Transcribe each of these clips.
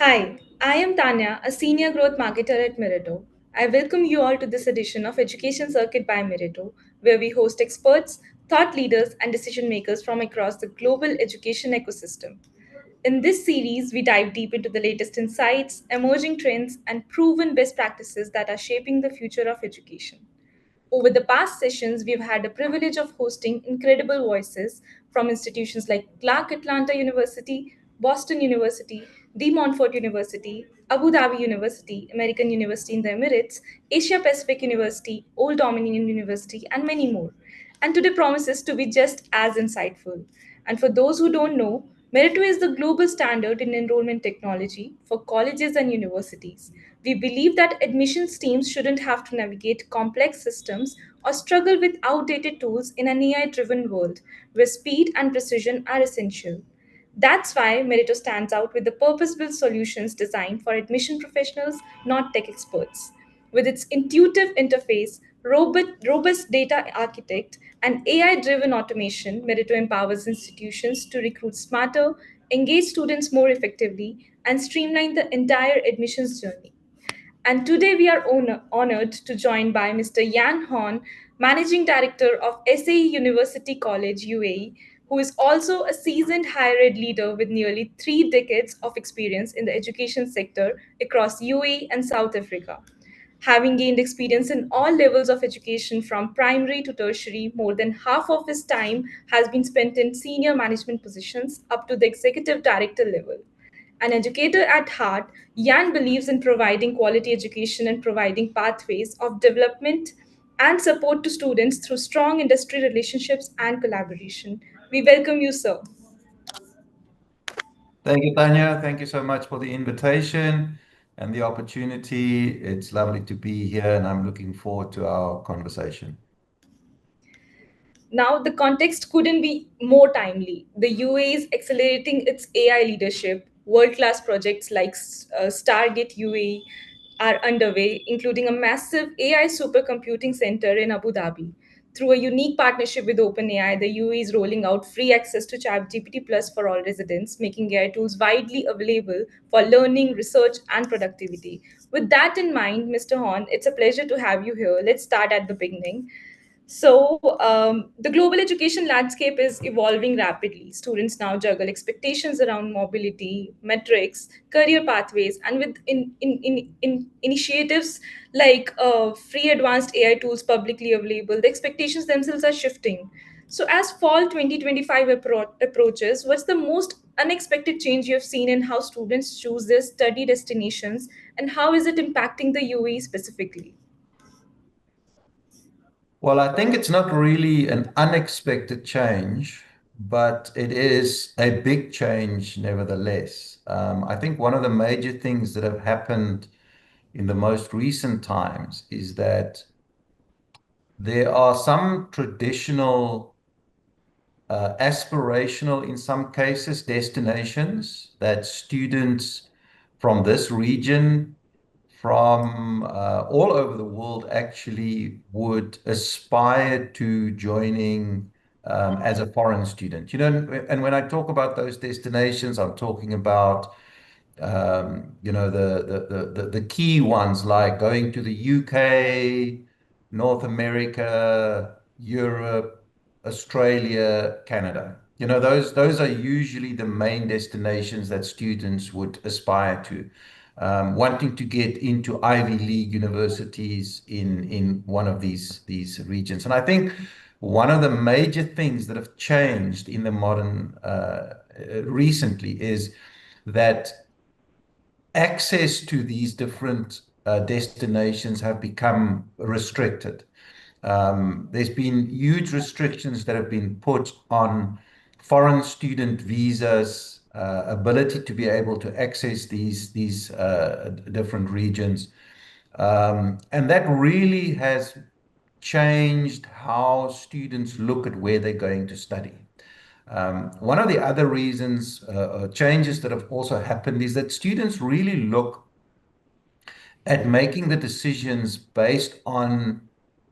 Hi, I am Tanya, a senior growth marketer at Meritto. I welcome you all to this edition of Education Circuit by Meritto, where we host experts, thought leaders, and decision makers from across the global education ecosystem. In this series, we dive deep into the latest insights, emerging trends, and proven best practices that are shaping the future of education. Over the past sessions, we've had the privilege of hosting incredible voices from institutions like Clark Atlanta University, Boston University, De Montfort University, Abu Dhabi University, American University in the Emirates, Asia Pacific University, Old Dominion University, and many more. And today promises to be just as insightful. And for those who don't know, Meritto is the global standard in enrollment technology for colleges and universities. We believe that admissions teams shouldn't have to navigate complex systems or struggle with outdated tools in an AI driven world where speed and precision are essential. That's why Meritto stands out with the purpose built solutions designed for admission professionals, not tech experts. With its intuitive interface, robust data architect, and AI driven automation, Meritto empowers institutions to recruit smarter, engage students more effectively, and streamline the entire admissions journey. And today we are honored to join by Mr. Yan Hon, Managing Director of SAE University College UAE, who is also a seasoned higher ed leader with nearly 3 decades of experience in the education sector across UAE and South Africa. Having gained experience in all levels of education from primary to tertiary, more than half of his time has been spent in senior management positions up to the executive director level. An educator at heart, Yan believes in providing quality education and providing pathways of development and support to students through strong industry relationships and collaboration. We welcome you, sir. Thank you, Tanya. Thank you so much for the invitation and the opportunity. It's lovely to be here, and I'm looking forward to our conversation. Now, the context couldn't be more timely. The UAE is accelerating its AI leadership. World class projects like Stargate UAE are underway, including a massive AI supercomputing center in Abu Dhabi. Through a unique partnership with OpenAI, the UAE is rolling out free access to ChatGPT Plus for all residents, making AI tools widely available for learning, research, and productivity. With that in mind, Mr. Horn, it's a pleasure to have you here. Let's start at the beginning. The global education landscape is evolving rapidly. Students now juggle expectations around mobility, metrics, career pathways, and with initiatives like free advanced AI tools publicly available, the expectations themselves are shifting. So, as fall 2025 approaches, what's the most unexpected change you have seen in how students choose their study destinations, and how is it impacting the UAE specifically? Well, I think it's not really an unexpected change, but it is a big change nevertheless. I think one of the major things that have happened in the most recent times is that there are some traditional, aspirational, in some cases, destinations that students from this region, from all over the world, actually would aspire to joining as a foreign student. And when I talk about those destinations, I'm talking about the key ones like going to the UK, North America, Europe, Australia, Canada. Those are usually the main destinations that students would aspire to, wanting to get into Ivy League universities in one of these regions. And I think one of the major things that have changed in the modern recently is that access to these different destinations have become restricted. There's been huge restrictions that have been put on foreign student visas, ability to be able to access these different regions. And that really has changed how students look at where they're going to study. One of the other reasons, changes that have also happened is that students really look at making the decisions based on,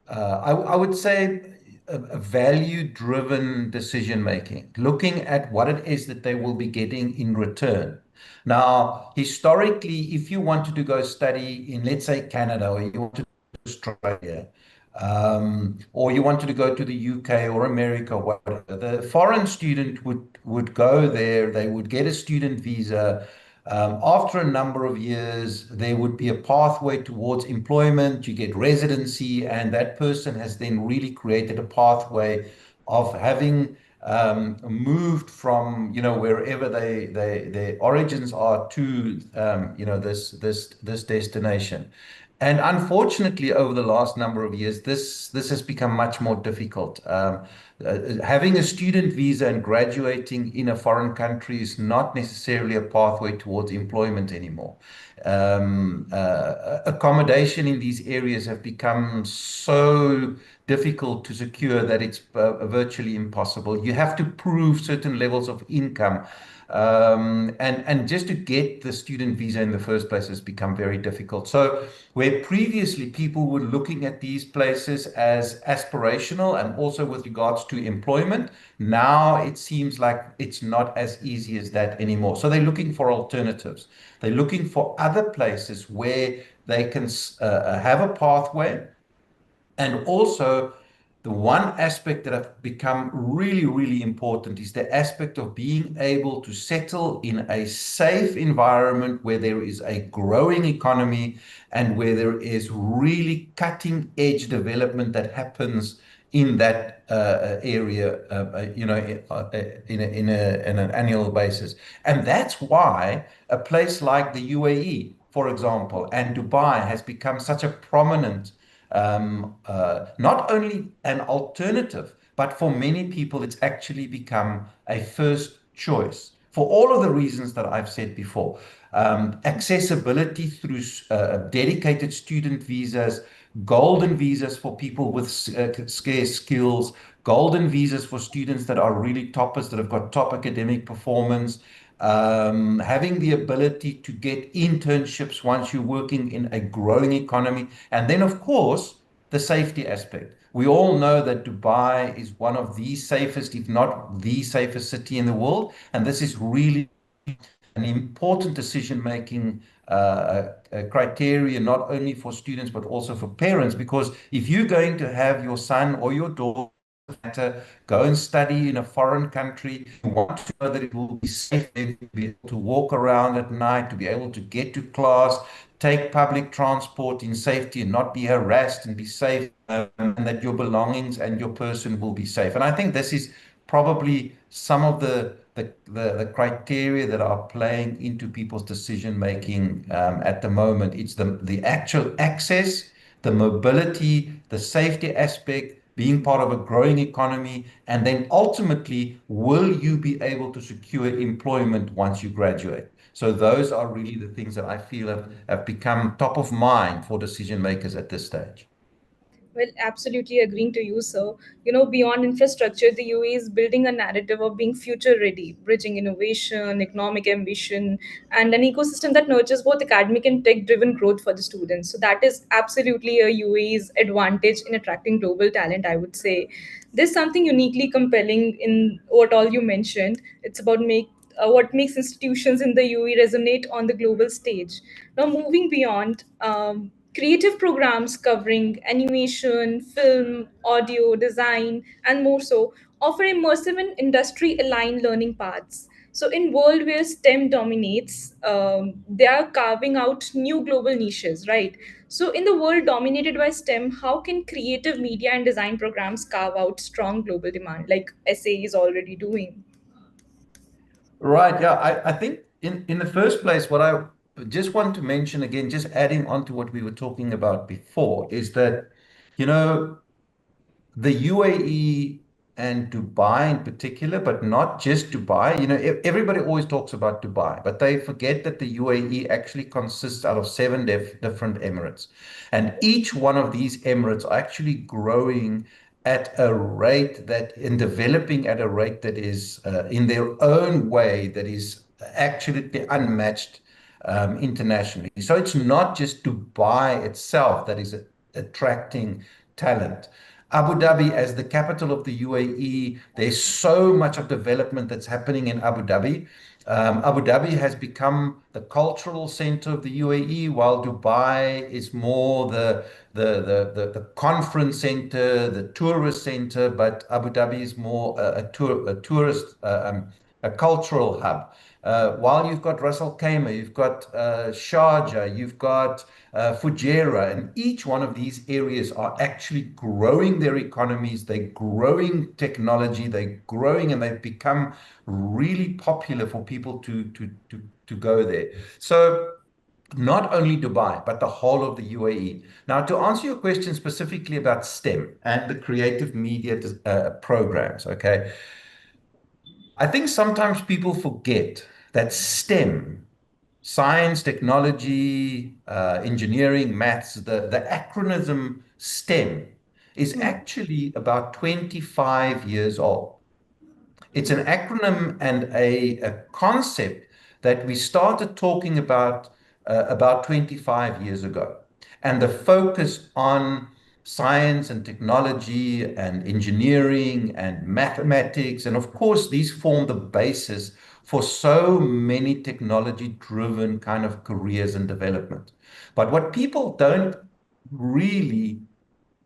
I would say, a value-driven decision making, looking at what it is that they will be getting in return. Now, historically, if you wanted to go study in, let's say, Canada, or you wanted to go to Australia, or you wanted to go to the UK or America, whatever, the foreign student would go there. They would get a student visa. After a number of years, there would be a pathway towards employment. You get residency, and that person has then really created a pathway of having moved from, wherever their origins are to, this destination. And unfortunately, over the last number of years, this has become much more difficult. Having a student visa and graduating in a foreign country is not necessarily a pathway towards employment anymore. Accommodation in these areas have become so difficult to secure that it's virtually impossible. You have to prove certain levels of income. And just to get the student visa in the first place has become very difficult. So, where previously people were looking at these places as aspirational and also with regards to employment, now it seems like it's not as easy as that anymore. So, they're looking for alternatives. They're looking for other places where they can have a pathway, and also, the one aspect that have become really, really important is the aspect of being able to settle in a safe environment where there is a growing economy and where there is really cutting edge development that happens in that area, in an annual basis. And that's why a place like the UAE, for example, and Dubai has become such a prominent, not only an alternative, but for many people, it's actually become a first choice for all of the reasons that I've said before. Accessibility through dedicated student visas, golden visas for people with scarce skills, golden visas for students that are really toppers, that have got top academic performance, having the ability to get internships once you're working in a growing economy. And then, of course, the safety aspect. We all know that Dubai is one of the safest, if not the safest city in the world. And this is really an important decision-making criteria, not only for students, but also for parents. Because if you're going to have your son or your daughter go and study in a foreign country, you want to know that it will be safe, to be able to walk around at night, to be able to get to class, take public transport in safety and not be harassed, and be safe, and that your belongings and your person will be safe. And I think this is probably some of the criteria that are playing into people's decision making at the moment. It's the actual access, the mobility, the safety aspect, being part of a growing economy, and then ultimately, will you be able to secure employment once you graduate? So those are really the things that I feel have become top of mind for decision makers at this stage. Well, absolutely agreeing to you, sir. Beyond infrastructure, the UAE is building a narrative of being future ready, bridging innovation, economic ambition, and an ecosystem that nurtures both academic and tech driven growth for the students. So, that is absolutely a UAE's advantage in attracting global talent, I would say. There's something uniquely compelling in what all you mentioned. It's about what makes institutions in the UAE resonate on the global stage. Now, moving beyond, creative programs covering animation, film, audio, design, and more so offer immersive and industry-aligned learning paths. So, in world where STEM dominates, they are carving out new global niches, right? So, in the world dominated by STEM, how can creative media and design programs carve out strong global demand, like SAE is already doing? Right. Yeah. I think in the first place, what I just want to mention again, just adding on to what we were talking about before, is that, you know, the UAE and Dubai in particular, but not just Dubai. Everybody always talks about Dubai, but they forget that the UAE actually consists out of seven different emirates. And each one of these emirates are actually growing at a rate that, in developing at a rate that is, in their own way, that is actually unmatched internationally. So it's not just Dubai itself that is attracting talent. Abu Dhabi, as the capital of the UAE, there's so much of development that's happening in Abu Dhabi. Abu Dhabi has become the cultural center of the UAE, while Dubai is more the conference center, the tourist center, but Abu Dhabi is more a tourist, a cultural hub. While you've got Ras Al Khaimah, you've got Sharjah, you've got Fujairah, and each one of these areas are actually growing their economies. They're growing technology. They're growing, and they've become really popular for people to go there. So not only Dubai, but the whole of the UAE. Now, to answer your question specifically about STEM and the creative media programs, okay, I think sometimes people forget that STEM, science, technology, engineering, maths, the acronym STEM is Hmm. actually about 25 years old. It's an acronym and a concept that we started talking about 25 years ago. And the focus on science and technology and engineering and mathematics. And of course, these form the basis for so many technology-driven kind of careers and development. But what people don't really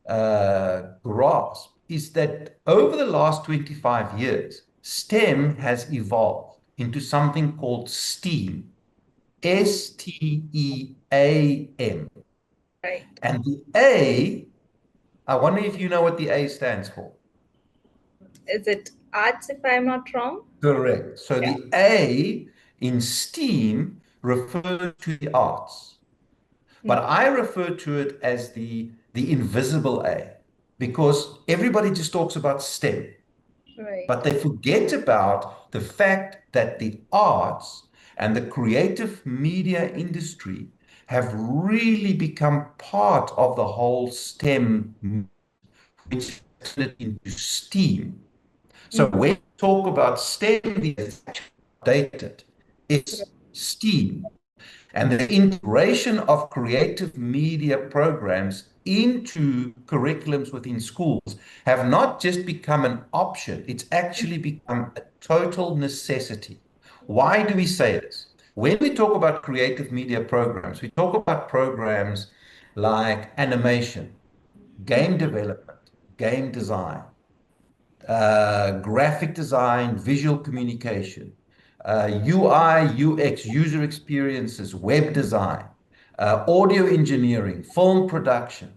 grasp is that over the last 25 years, STEM has evolved into something called STEAM, STEAM. Right. And the A, I wonder if you know what the A stands for. Is it arts, if I'm not wrong? Correct. So Yeah. the A in STEAM refers to the arts, Hmm. but I refer to it as the invisible A because everybody just talks about STEM. Right. But they forget about the fact that the arts and the creative media industry have really become part of the whole STEM, which turned it into STEAM. So Hmm. when we talk about STEM, it's dated. Right. It's STEAM. And the integration of creative media programs into curriculums within schools have not just become an option, it's actually become a total necessity. Why do we say this? When we talk about creative media programs, we talk about programs like animation, game development, game design, graphic design, visual communication, UI, UX, user experiences, web design, audio engineering, film production,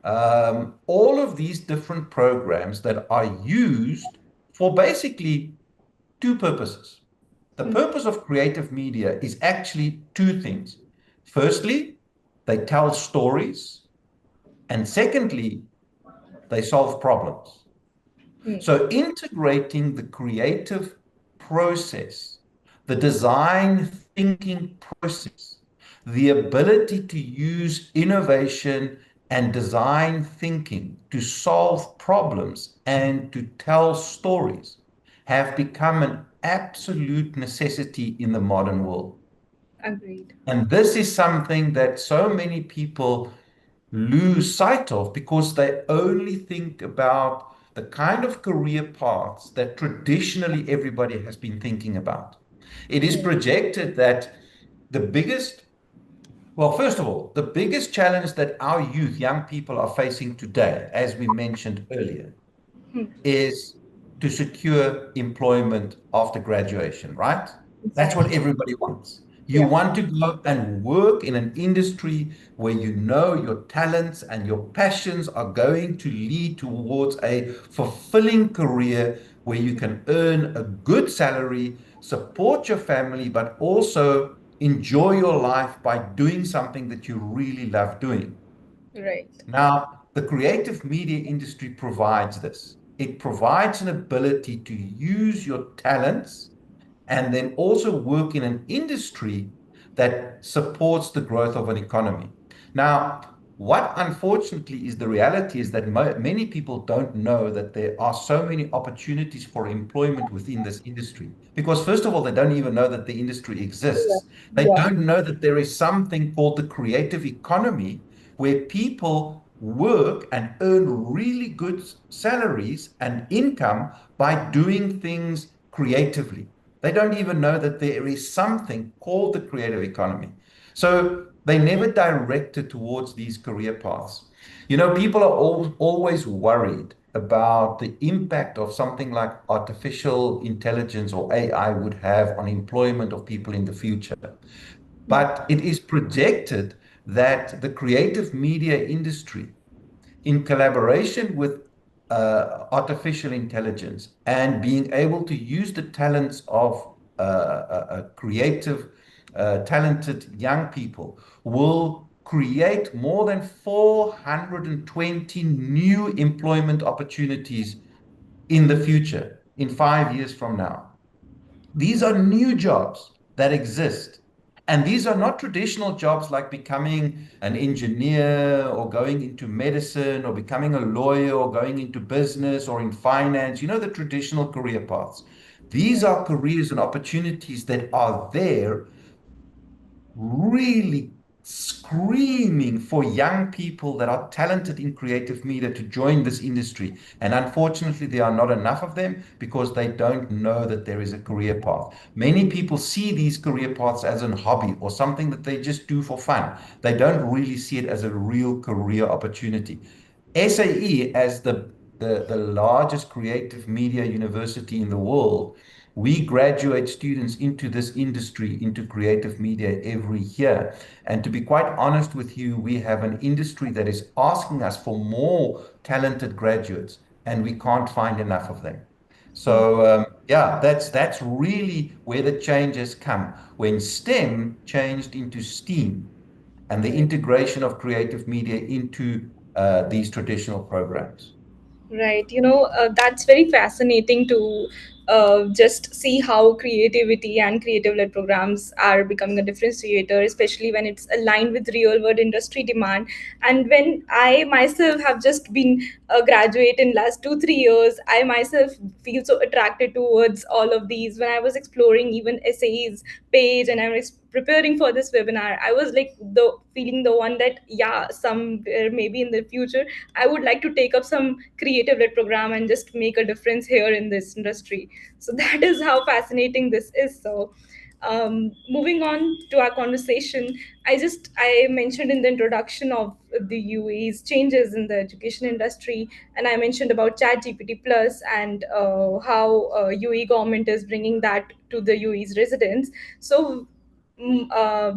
all of these different programs that are used for basically two purposes. The Hmm. purpose of creative media is actually two things. Firstly, they tell stories, and secondly, they solve problems. Hmm. So integrating the creative process, the design thinking process, the ability to use innovation and design thinking to solve problems and to tell stories have become an absolute necessity in the modern world. Agreed. And this is something that so many people lose sight of because they only think about the kind of career paths that traditionally everybody has been thinking about. It is Hmm. projected that the biggest, well, first of all, the biggest challenge that our youth, young people are facing today, as we mentioned earlier, Hmm. is to secure employment after graduation, right? That's what Exactly. everybody wants. You Yeah. want to go and work in an industry where you know your talents and your passions are going to lead towards a fulfilling career where you can earn a good salary, support your family, but also enjoy your life by doing something that you really love doing. Right. Now, the creative media industry provides this. It provides an ability to use your talents and then also work in an industry that supports the growth of an economy. Now, what unfortunately is the reality is that many people don't know that there are so many opportunities for employment within this industry. Because, first of all, they don't even know that the industry Yeah. exists. They Yeah. don't know that there is something called the creative economy where people work and earn really good salaries and income by doing things creatively. They don't even know that there is something called the creative economy. So they never directed towards these career paths. People are always worried about the impact of something like artificial intelligence or AI would have on employment of people in the future. Yeah. But it is projected that the creative media industry, in collaboration with artificial intelligence and being able to use the talents of creative, talented young people, will create more than 420 new employment opportunities in the future, in 5 years from now. These are new jobs that exist. And these are not traditional jobs like becoming an engineer or going into medicine or becoming a lawyer or going into business or in finance, the traditional career paths. These Right. are careers and opportunities that are there really screaming for young people that are talented in creative media to join this industry. And unfortunately, there are not enough of them because they don't know that there is a career path. Many people see these career paths as a hobby or something that they just do for fun. They don't really see it as a real career opportunity. SAE, as the largest creative media university in the world, we graduate students into this industry, into creative media every year. And to be quite honest with you, we have an industry that is asking us for more talented graduates, and we can't find enough of them. Mm. So yeah, that's really where the change has come when STEM changed into STEAM and the Right. integration of creative media into these traditional programs. Right. That's very fascinating to just see how creativity and creative led programs are becoming a differentiator, especially when it's aligned with real world industry demand. And when I myself have just been a graduate in last 2 3 years, I myself feel so attracted towards all of these. When I was exploring even SAE's page and I was preparing for this webinar, I was like the feeling the one that yeah, somewhere maybe in the future I would like to take up some creative led program and just make a difference here in this industry. So that is how fascinating this is. So moving on to our conversation, I mentioned in the introduction of the UAE's changes in the education industry, and I mentioned about Chat GPT Plus and how UAE government is bringing that to the UAE's residents. So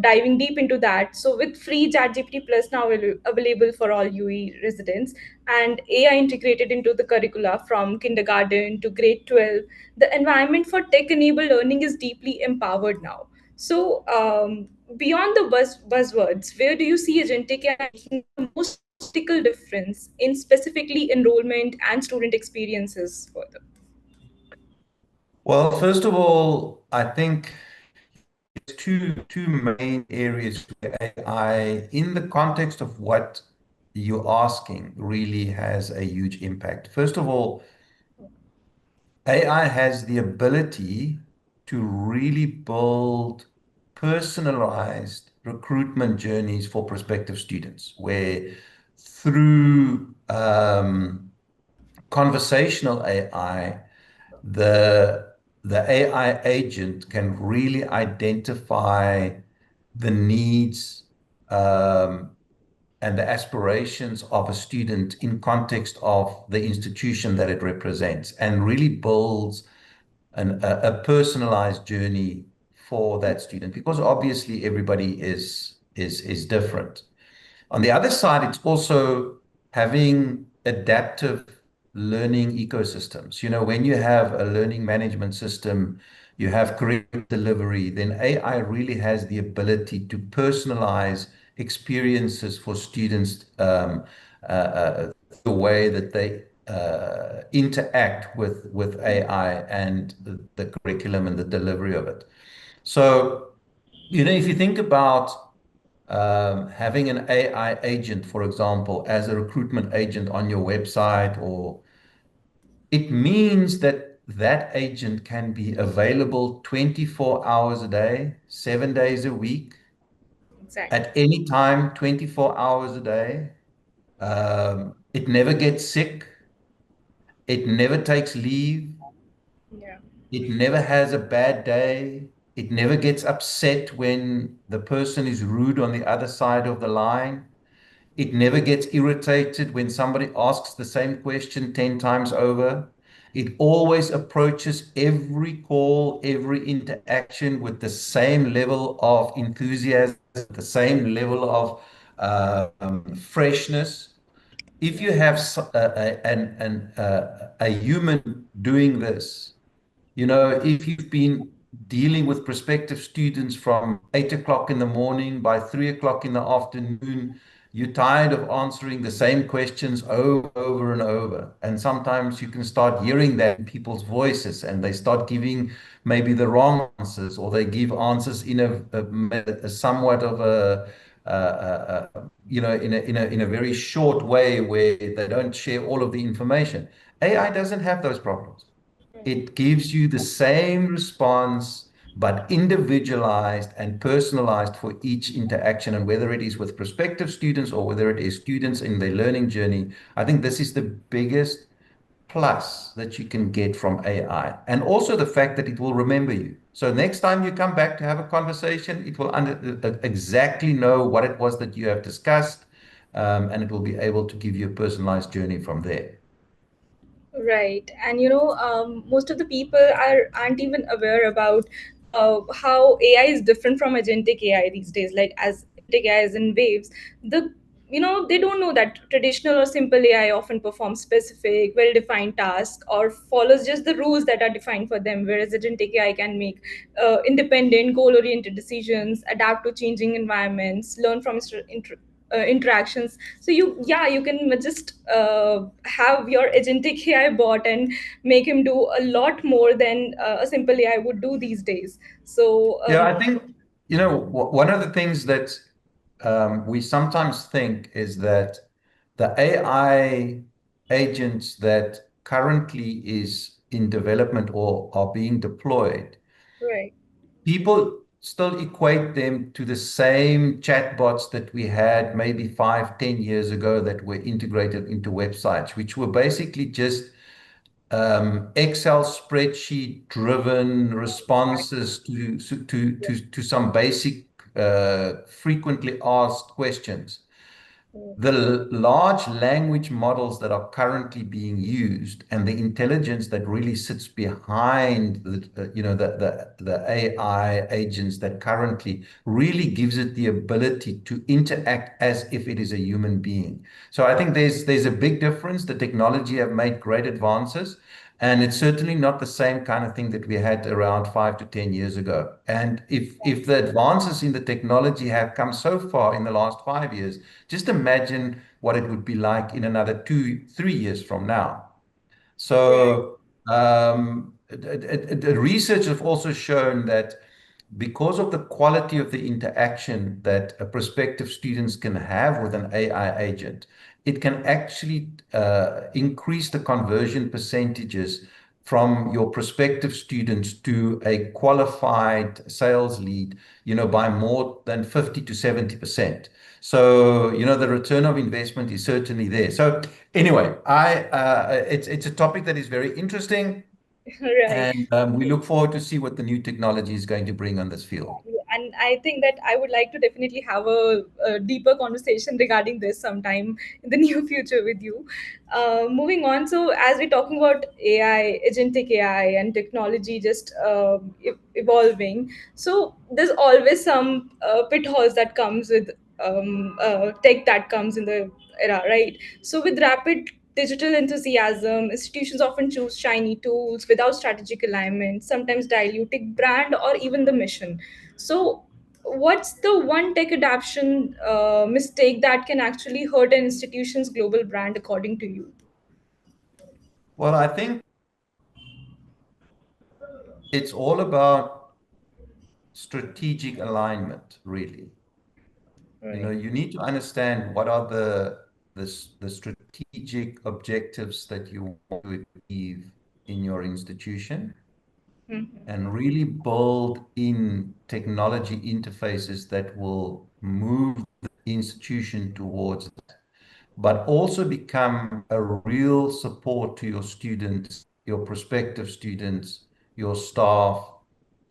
diving deep into that. So with free ChatGPT Plus now available for all UE residents and AI integrated into the curricula from kindergarten to grade 12, the environment for tech-enabled learning is deeply empowered now. So beyond the buzzwords, where do you see agentic AI making the most practical difference in specifically enrollment and student experiences further? Well, first of all, I think two main areas where AI, in the context of what you're asking, really has a huge impact. First of all, AI has the ability to really build personalized recruitment journeys for prospective students, where through conversational AI, the the AI agent can really identify the needs um, and the aspirations of a student in context of the institution that it represents, and really builds a personalized journey for that student, because obviously everybody is different. On the other side, it's also having adaptive learning ecosystems. When you have a learning management system, you have curriculum delivery, then AI really has the ability to personalize experiences for students, the way that they interact with AI and the curriculum and the delivery of it. So, if you think about having an AI agent, for example, as a recruitment agent on your website, or it means that that agent can be available 24 hours a day, 7 days a week, Exactly. at any time, 24 hours a day. It never gets sick. It never takes leave. Yeah. It never has a bad day. It never gets upset when the person is rude on the other side of the line. It never gets irritated when somebody asks the same question 10 times over. It always approaches every call, every interaction with the same level of enthusiasm, the same level of freshness. If you have a human doing this, if you've been dealing with prospective students from 8 o'clock in the morning, by 3 o'clock in the afternoon, you're tired of answering the same questions over and over. And sometimes you can start hearing that in people's voices and they start giving maybe the wrong answers, or they give answers in a somewhat of in a very short way where they don't share all of the information. AI doesn't have those problems. It gives you the same response, but individualized and personalized for each interaction. And whether it is with prospective students or whether it is students in their learning journey, I think this is the biggest plus that you can get from AI. And also the fact that it will remember you. So next time you come back to have a conversation, it will exactly know what it was that you have discussed, and it will be able to give you a personalized journey from there. Right, and most of the people aren't even aware about how AI is different from agentic AI these days. Like as agentic AI is in waves, they don't know that traditional or simple AI often performs specific, well-defined tasks or follows just the rules that are defined for them. Whereas agentic AI can make independent, goal-oriented decisions, adapt to changing environments, learn from interactions. So you can just have your agentic AI bot and make him do a lot more than a simple AI would do these days. So Yeah, I think, one of the things that we sometimes think is that the AI agents that currently is in development or are being deployed, right. people still equate them to the same chatbots that we had maybe 5, 10 years ago that were integrated into websites, which were basically just Excel spreadsheet driven responses to some basic frequently asked questions. The large language models that are currently being used and the intelligence that really sits behind the AI agents that currently really gives it the ability to interact as if it is a human being. So I think there's a big difference. The technology have made great advances, and it's certainly not the same kind of thing that we had around 5 to 10 years ago. And if the advances in the technology have come so far in the last 5 years, just imagine what it would be like in another 2, 3 years from now. Right. So the research have also shown that because of the quality of the interaction that prospective students can have with an AI agent, it can actually increase the conversion percentages from your prospective students to a qualified sales lead, by more than 50 to 70%. So, the return of investment is certainly there. So anyway, it's a topic that is very interesting, Right. and we look forward to see what the new technology is going to bring on this field. And I think that I would like to definitely have a deeper conversation regarding this sometime in the near future with you. Moving on, so as we're talking about AI, agentic AI, and technology just evolving, so there's always some pitfalls that comes with tech that comes in the era, right? So with rapid digital enthusiasm, institutions often choose shiny tools without strategic alignment, sometimes diluting brand or even the mission. So, what's the one tech adoption mistake that can actually hurt an institution's global brand, according to you? Well, I think it's all about strategic alignment, really. Right. You need to understand what are the strategic objectives that you want to achieve in your institution, Mhm. and really build in technology interfaces that will move the institution towards that, but also become a real support to your students, your prospective students, your staff,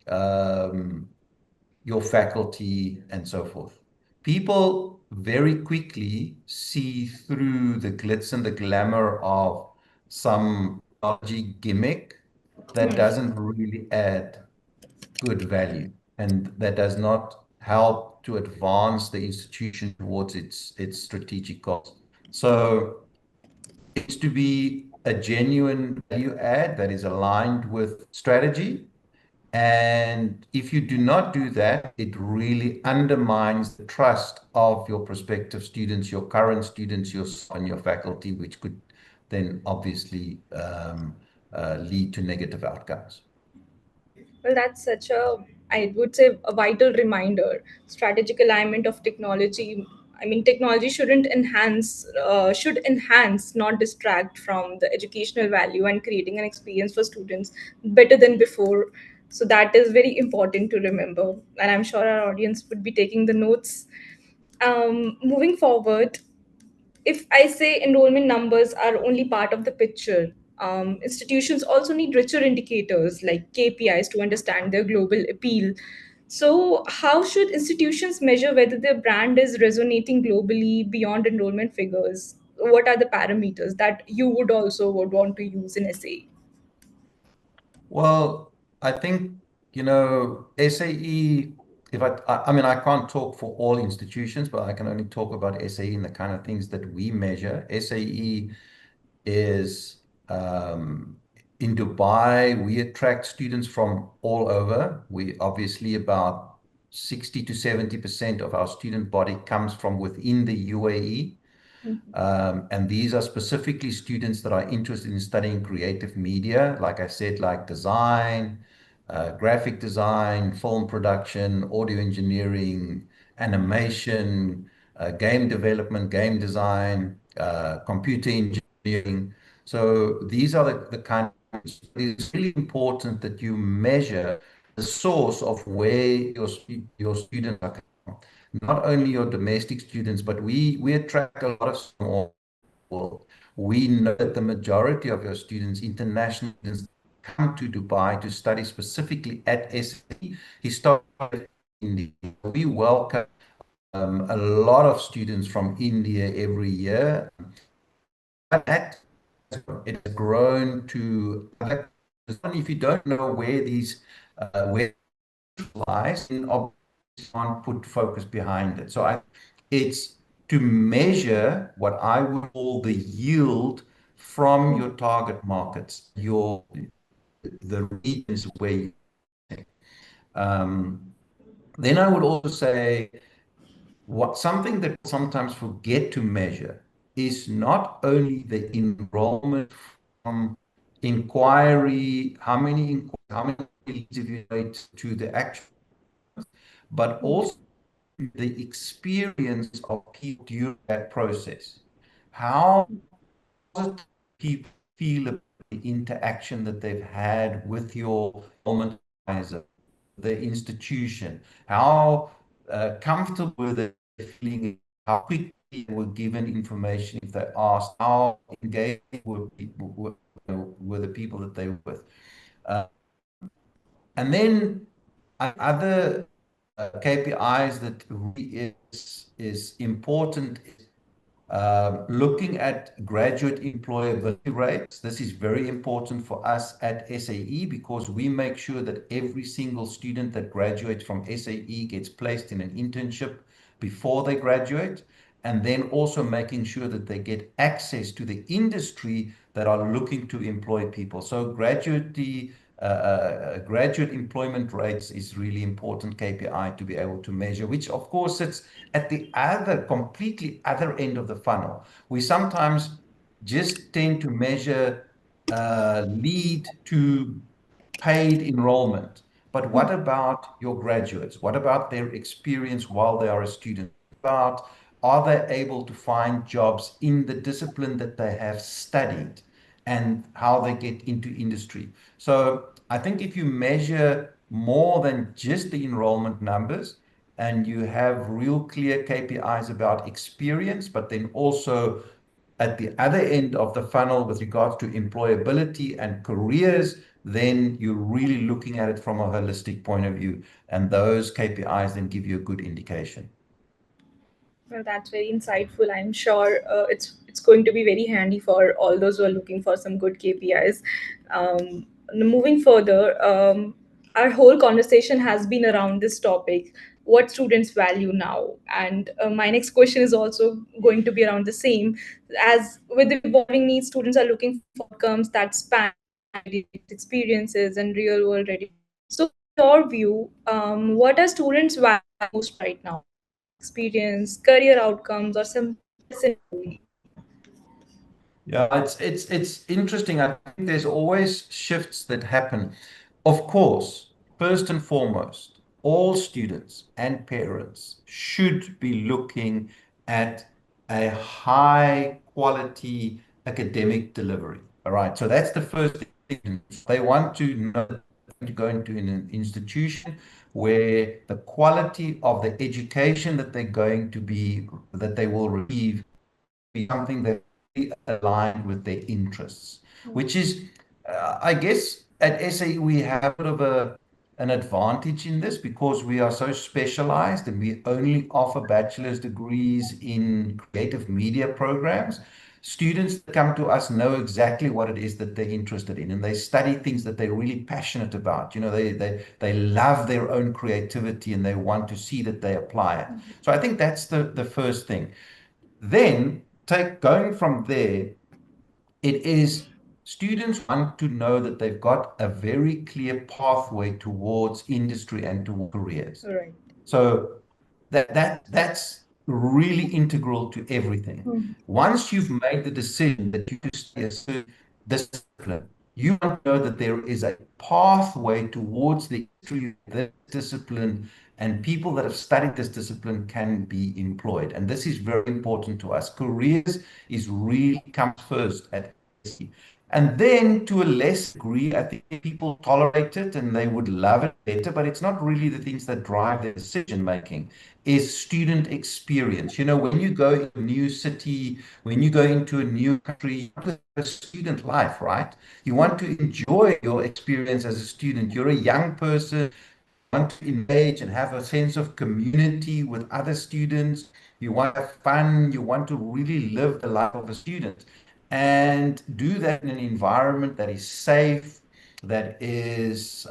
um, your faculty, and so forth. People very quickly see through the glitz and the glamour of some technology gimmick that doesn't really add good value and that does not help to advance the institution towards its strategic goals. So it's to be a genuine value add that is aligned with strategy. And if you do not do that, it really undermines the trust of your prospective students, your current students, your staff, and your faculty, which could then obviously lead to negative outcomes. Well, that's such a, I would say, a vital reminder. Strategic alignment of technology. I mean, technology should enhance, not distract from the educational value and creating an experience for students better than before. So that is very important to remember, and I'm sure our audience would be taking the notes. Moving forward, if I say enrollment numbers are only part of the picture, institutions also need richer indicators like KPIs to understand their global appeal. So, how should institutions measure whether their brand is resonating globally beyond enrollment figures? What are the parameters that you would want to use in SAE? Well, I think, SAE, I mean, I can't talk for all institutions, but I can only talk about SAE and the kind of things that we measure. SAE is in Dubai, we attract students from all over. We obviously about 60 to 70% of our student body comes from within the UAE. And these are specifically students that are interested in studying creative media, like I said, like design, graphic design, film production, audio engineering, animation, game development, game design, computer engineering. So these are the kind of, it's really important that you measure the source of where your students are coming, not only your domestic students, but we attract a lot of from all the world. We know that the majority of your students, international students, come to Dubai to study specifically at SAE, historically India. We welcome a lot of students from India every year. That it has grown to, if you don't know where these where lies, then obviously can't put focus behind it. So it's to measure what I would call the yield from your target markets, the regions where you um, then I would also say what something that we sometimes forget to measure is not only the enrollment from inquiry, how many leads have you made to the actual, but also the experience of people during that process. How positive people feel about the interaction that they've had with your enrollment advisor, the institution, how comfortable were they feeling, how quickly they were given information if they asked, how engaged were people, were the people that they were with. Uh, and then other KPIs that really is important, looking at graduate employability rates. This is very important for us at SAE because we make sure that every single student that graduates from SAE gets placed in an internship before they graduate, and then also making sure that they get access to the industry that are looking to employ people. So graduate employment rates is really important KPI to be able to measure, which of course sits at the completely other end of the funnel. We sometimes just tend to measure lead to paid enrollment. But what about your graduates? What about their experience while they are a student? About are they able to find jobs in the discipline that they have studied and how they get into industry? So I think if you measure more than just the enrollment numbers and you have real clear KPIs about experience, but then also at the other end of the funnel with regards to employability and careers, then you're really looking at it from a holistic point of view. And those KPIs then give you a good indication. Well, that's very insightful. I'm sure it's going to be very handy for all those who are looking for some good KPIs. Moving further, our whole conversation has been around this topic: what students value now. And my next question is also going to be around the same. As with evolving needs, students are looking for outcomes that span experiences and real world ready. So, in your view, what are students value most right now? Experience, career outcomes, or something else entirely? Yeah, it's interesting. I think there's always shifts that happen. Of course, first and foremost, all students and parents should be looking at a high quality academic delivery. All right. So that's the first thing. They want to know that they're going to go into an institution where the quality of the education that they're going to be, that they will receive, be something that really aligned with their interests, which is, I guess, at SAE we have a bit of an advantage in this because we are so specialized and we only offer bachelor's degrees in creative media programs. Students that come to us know exactly what it is that they're interested in, and they study things that they're really passionate about. You know, they love their own creativity and they want to see that they apply it. So I think that's the first thing. Then take going from there, it is students want to know that they've got a very clear pathway towards industry and toward careers. Right. So that's really integral to everything. Mhm. Once you've made the decision that you study a certain discipline, you want to know that there is a pathway towards the industry of this discipline, and people that have studied this discipline can be employed. And this is very important to us. Careers is really comes first at SE. And then to a less degree, I think people tolerate it and they would love it better, but it's not really the things that drive their decision making, is student experience. You know, when you go into a new city, when you go into a new country, you want to have a student life, right? You want to enjoy your experience as a student. You're a young person, want to engage and have a sense of community with other students. You want to have fun. You want to really live the life of a student and do that in an environment that is safe, that is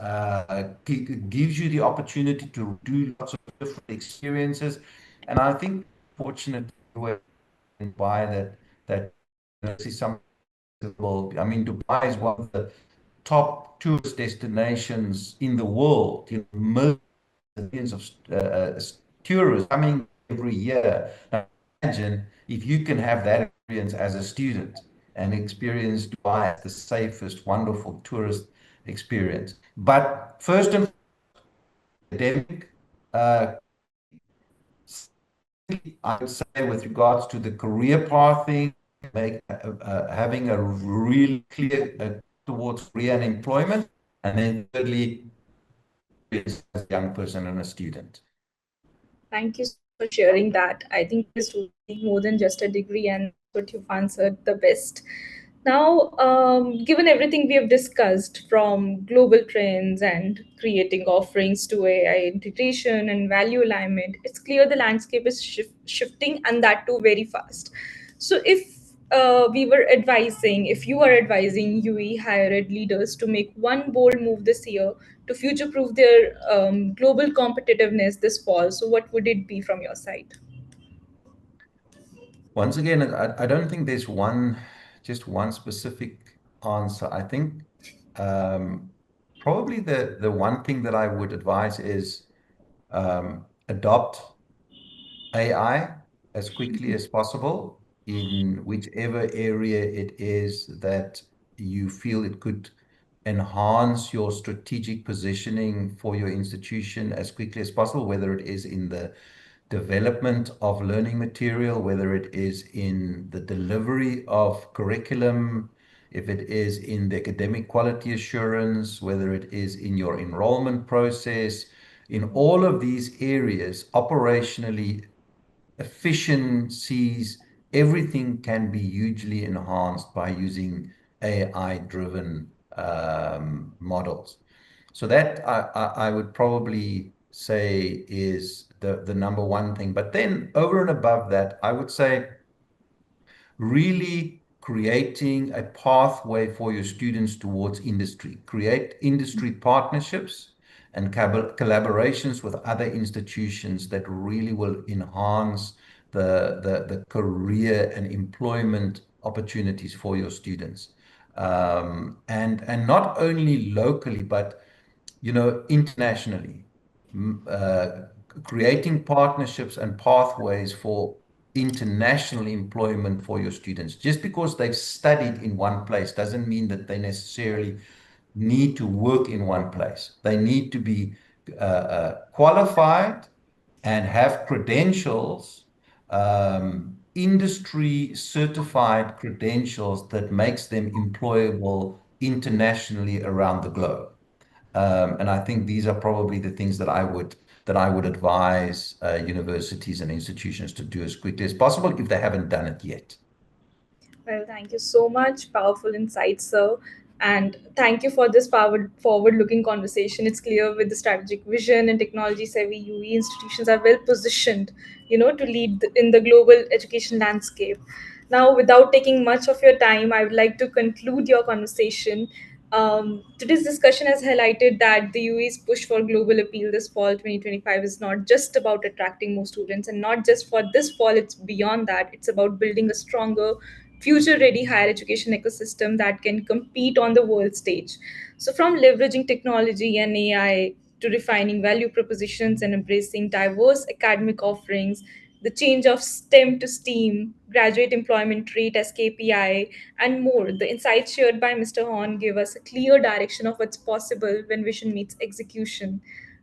gives you the opportunity to do lots of different experiences. And I think fortunate by that this is something. I mean, Dubai is one of the top tourist destinations in the world. You know, millions of tourists coming every year. Now, imagine if you can have that experience as a student and experience Dubai as the safest, wonderful tourist experience. But first and foremost, academic, uh, I would say with regards to the career pathing, having a really clear towards career and employment, and then thirdly, as a young person and a student. Thank you so much for sharing that. I think it is truly more than just a degree, and that's what you've answered the best. Now, given everything we have discussed, from global trends and creating offerings to AI integration and value alignment, it's clear the landscape is shifting, and that too very fast. So, if you are advising UE higher ed leaders to make one bold move this year to future proof their global competitiveness this fall, so what would it be from your side? Once again, I don't think there's just one specific answer. I think um, probably the one thing that I would advise is adopt AI as quickly as possible in whichever area it is that you feel it could enhance your strategic positioning for your institution as quickly as possible, whether it is in the development of learning material, whether it is in the delivery of curriculum, if it is in the academic quality assurance, whether it is in your enrollment process. In all of these areas, operationally, efficiencies, everything can be hugely enhanced by using AI-driven models. So that I would probably say is the number one thing. But then over and above that, I would say really creating a pathway for your students towards industry. Create industry partnerships and collaborations with other institutions that really will enhance the career and employment opportunities for your students. And not only locally, but internationally, creating partnerships and pathways for international employment for your students. Just because they've studied in one place doesn't mean that they necessarily need to work in one place. They need to be qualified and have credentials, industry certified credentials that makes them employable internationally around the globe. And I think these are probably the things that I would advise universities and institutions to do as quickly as possible if they haven't done it yet. Well, thank you so much. Powerful insights, sir. And thank you for this forward looking conversation. It's clear with the strategic vision and technology savvy UE institutions are well positioned, to lead in the global education landscape. Now, without taking much of your time, I would like to conclude your conversation. Today's discussion has highlighted that the UAE's push for global appeal this fall 2025 is not just about attracting more students, and not just for this fall, it's beyond that. It's about building a stronger, future ready higher education ecosystem that can compete on the world stage. So, from leveraging technology and AI to refining value propositions and embracing diverse academic offerings, the change of STEM to STEAM, graduate employment rate as KPI, and more. The insights shared by Mr. Horn give us a clear direction of what's possible when vision meets execution.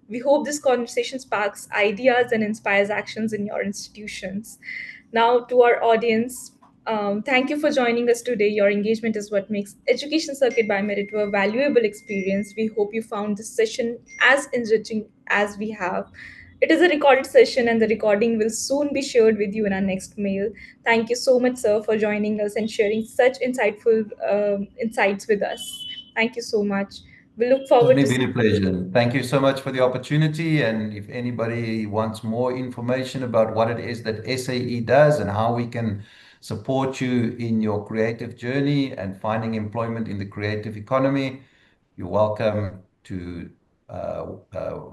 We hope this conversation sparks ideas and inspires actions in your institutions. Now, to our audience, thank you for joining us today. Your engagement is what makes Education Circuit by Meritto a valuable experience. We hope you found this session as enriching as we have. It is a recorded session, and the recording will soon be shared with you in our next mail. Thank you so much, sir, for joining us and sharing such insightful insights with us. Thank you so much. We look forward Certainly to been seeing a pleasure. Thank you so much for the opportunity. And if anybody wants more information about what it is that SAE does and how we can support you in your creative journey and finding employment in the creative economy, you're welcome to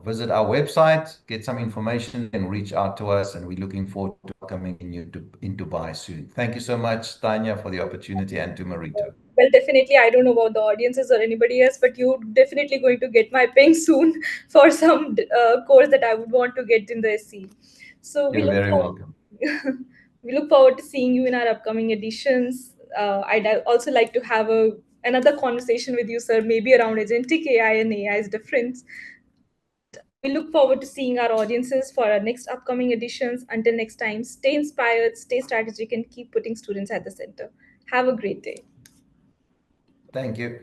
visit our website, get some information, and reach out to us. And we're looking forward to welcoming you in Dubai soon. Thank you so much, Tanya, for the opportunity, and to Marito. well, definitely, I don't know about the audiences or anybody else, but you're definitely going to get my ping soon for some course that I would want to get in the SC. So we You're look very welcome. forward, we look forward to seeing you in our upcoming editions. I'd also like to have another conversation with you, sir, maybe around agentic AI and AI's difference. And we look forward to seeing our audiences for our next upcoming editions. Until next time, stay inspired, stay strategic, and keep putting students at the center. Have a great day. Thank you.